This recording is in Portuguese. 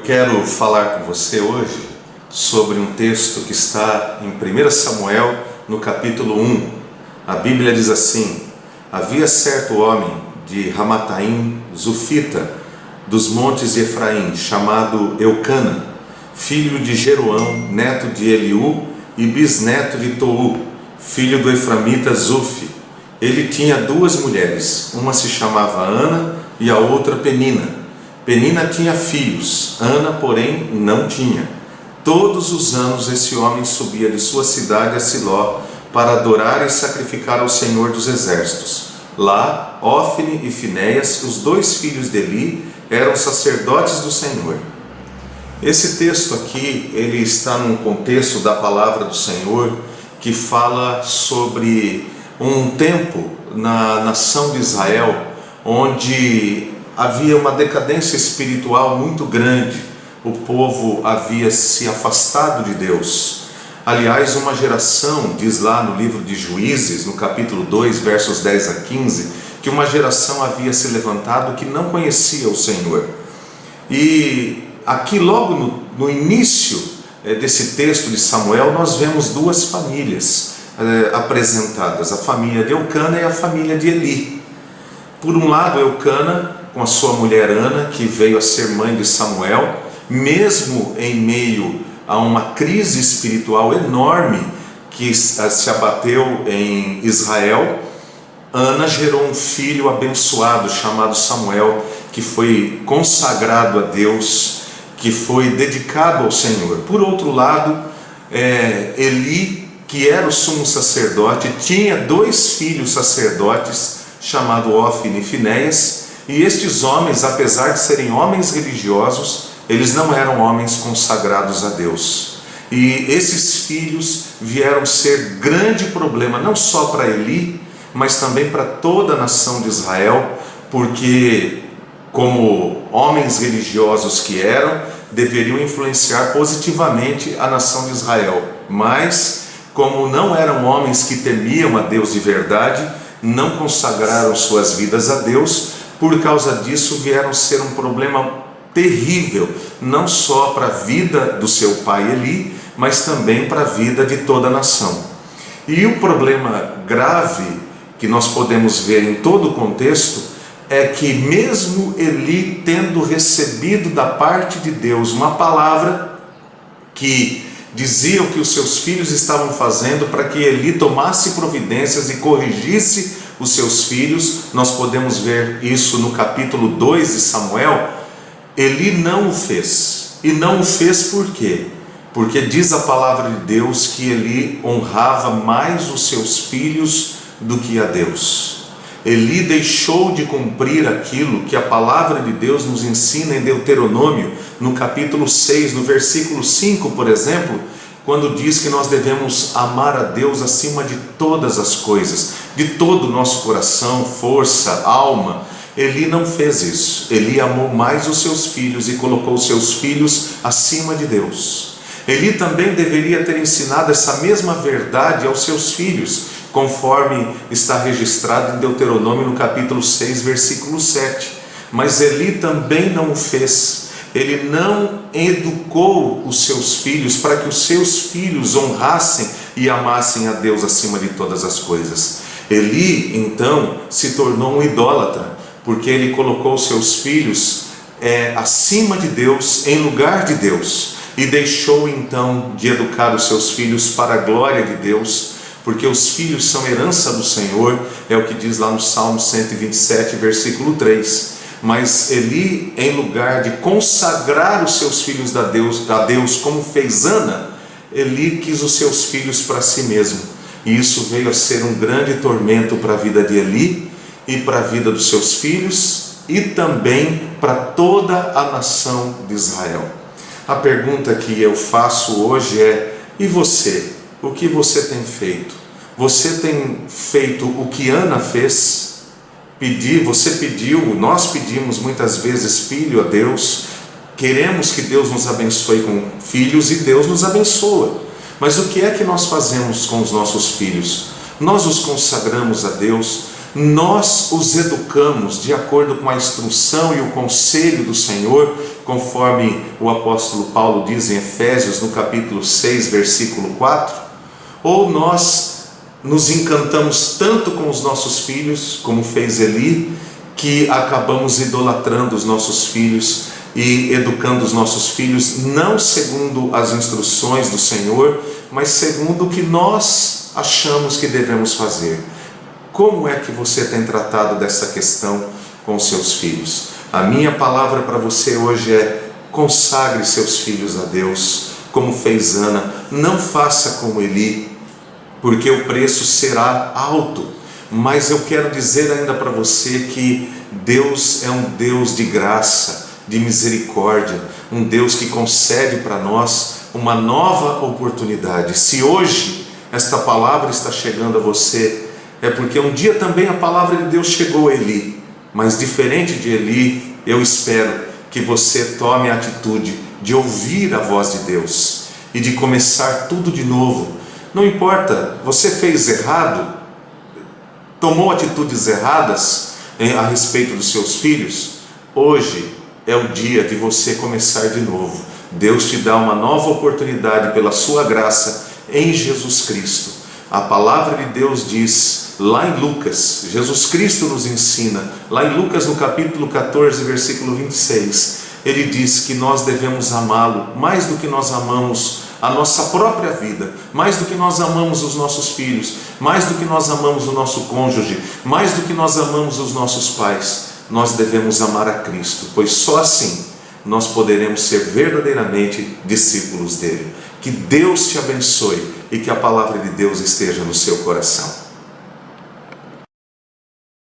Quero falar com você hoje sobre um texto que está em 1 Samuel, no capítulo 1. A Bíblia diz assim: havia certo homem de Ramataim, Zufita, dos montes de Efraim, chamado Eucana, filho de Jeroão, neto de Eliú e bisneto de Tou, filho do eframita Zufi. Ele tinha duas mulheres, uma se chamava Ana e a outra Penina. Penina tinha filhos, Ana, porém, não tinha. Todos os anos esse homem subia de sua cidade a Siló para adorar e sacrificar ao Senhor dos Exércitos. Lá, Ofni e Finéias, os dois filhos de Eli, eram sacerdotes do Senhor. Esse texto aqui, ele está num contexto da palavra do Senhor que fala sobre um tempo na nação de Israel onde havia uma decadência espiritual muito grande. O povo havia se afastado de Deus. Aliás, uma geração, diz lá no livro de Juízes, no capítulo 2, versos 10 a 15, que uma geração havia se levantado que não conhecia o Senhor. E aqui logo no início desse texto de Samuel, nós vemos duas famílias apresentadas, a família de Eucana e a família de Eli. Por um lado, Eucana, com a sua mulher Ana, que veio a ser mãe de Samuel, mesmo em meio a uma crise espiritual enorme que se abateu em Israel, Ana gerou um filho abençoado chamado Samuel, que foi consagrado a Deus, que foi dedicado ao Senhor. Por outro lado, Eli, que era o sumo sacerdote, tinha dois filhos sacerdotes, chamados Ofni e Finéias, e estes homens, apesar de serem homens religiosos, eles não eram homens consagrados a Deus. E esses filhos vieram ser grande problema, não só para Eli, mas também para toda a nação de Israel, porque, como homens religiosos que eram, deveriam influenciar positivamente a nação de Israel. Mas, como não eram homens que temiam a Deus de verdade, não consagraram suas vidas a Deus. Por causa disso vieram ser um problema terrível, não só para a vida do seu pai Eli, mas também para a vida de toda a nação. E o problema grave que nós podemos ver em todo o contexto é que mesmo Eli tendo recebido da parte de Deus uma palavra que dizia o que os seus filhos estavam fazendo para que Eli tomasse providências e corrigisse os seus filhos, nós podemos ver isso no capítulo 2 de Samuel. Eli não o fez. E não o fez por quê? Porque diz a palavra de Deus que Eli honrava mais os seus filhos do que a Deus. Eli deixou de cumprir aquilo que a palavra de Deus nos ensina em Deuteronômio, no capítulo 6, no versículo 5, por exemplo, quando diz que nós devemos amar a Deus acima de todas as coisas, de todo o nosso coração, força, alma. Eli não fez isso. Eli amou mais os seus filhos e colocou os seus filhos acima de Deus. Eli também deveria ter ensinado essa mesma verdade aos seus filhos, conforme está registrado em Deuteronômio no capítulo 6, versículo 7. Mas Eli também não o fez. Ele não educou os seus filhos para que os seus filhos honrassem e amassem a Deus acima de todas as coisas. Eli, então, se tornou um idólatra, porque ele colocou os seus filhos acima de Deus, em lugar de Deus, e deixou então de educar os seus filhos para a glória de Deus, porque os filhos são herança do Senhor, é o que diz lá no Salmo 127, versículo 3. Mas Eli, em lugar de consagrar os seus filhos a Deus como fez Ana, Eli quis os seus filhos para si mesmo. E isso veio a ser um grande tormento para a vida de Eli e para a vida dos seus filhos e também para toda a nação de Israel. A pergunta que eu faço hoje é: e você? O que você tem feito? Você tem feito o que Ana fez? Você pediu, nós pedimos muitas vezes filho a Deus, queremos que Deus nos abençoe com filhos e Deus nos abençoa. Mas o que é que nós fazemos com os nossos filhos? Nós os consagramos a Deus, nós os educamos de acordo com a instrução e o conselho do Senhor, conforme o apóstolo Paulo diz em Efésios, no capítulo 6, versículo 4? Ou nós nos encantamos tanto com os nossos filhos, como fez Eli, que acabamos idolatrando os nossos filhos e educando os nossos filhos não segundo as instruções do Senhor, mas segundo o que nós achamos que devemos fazer? Como é que você tem tratado dessa questão com seus filhos? A minha palavra para você hoje é: consagre seus filhos a Deus, como fez Ana. Não faça como Eli, porque o preço será alto. Mas eu quero dizer ainda para você que Deus é um Deus de graça, de misericórdia, um Deus que concede para nós uma nova oportunidade. Se hoje esta palavra está chegando a você, é porque um dia também a palavra de Deus chegou a Eli, mas diferente de Eli, eu espero que você tome a atitude de ouvir a voz de Deus e de começar tudo de novo. Não importa, você fez errado, tomou atitudes erradas a respeito dos seus filhos, hoje é o dia de você começar de novo. Deus te dá uma nova oportunidade pela sua graça em Jesus Cristo. A palavra de Deus diz lá em Lucas, Jesus Cristo nos ensina, lá em Lucas no capítulo 14, versículo 26, ele diz que nós devemos amá-lo mais do que nós amamos a nossa própria vida, mais do que nós amamos os nossos filhos, mais do que nós amamos o nosso cônjuge, mais do que nós amamos os nossos pais. Nós devemos amar a Cristo, pois só assim nós poderemos ser verdadeiramente discípulos dele. Que Deus te abençoe e que a palavra de Deus esteja no seu coração.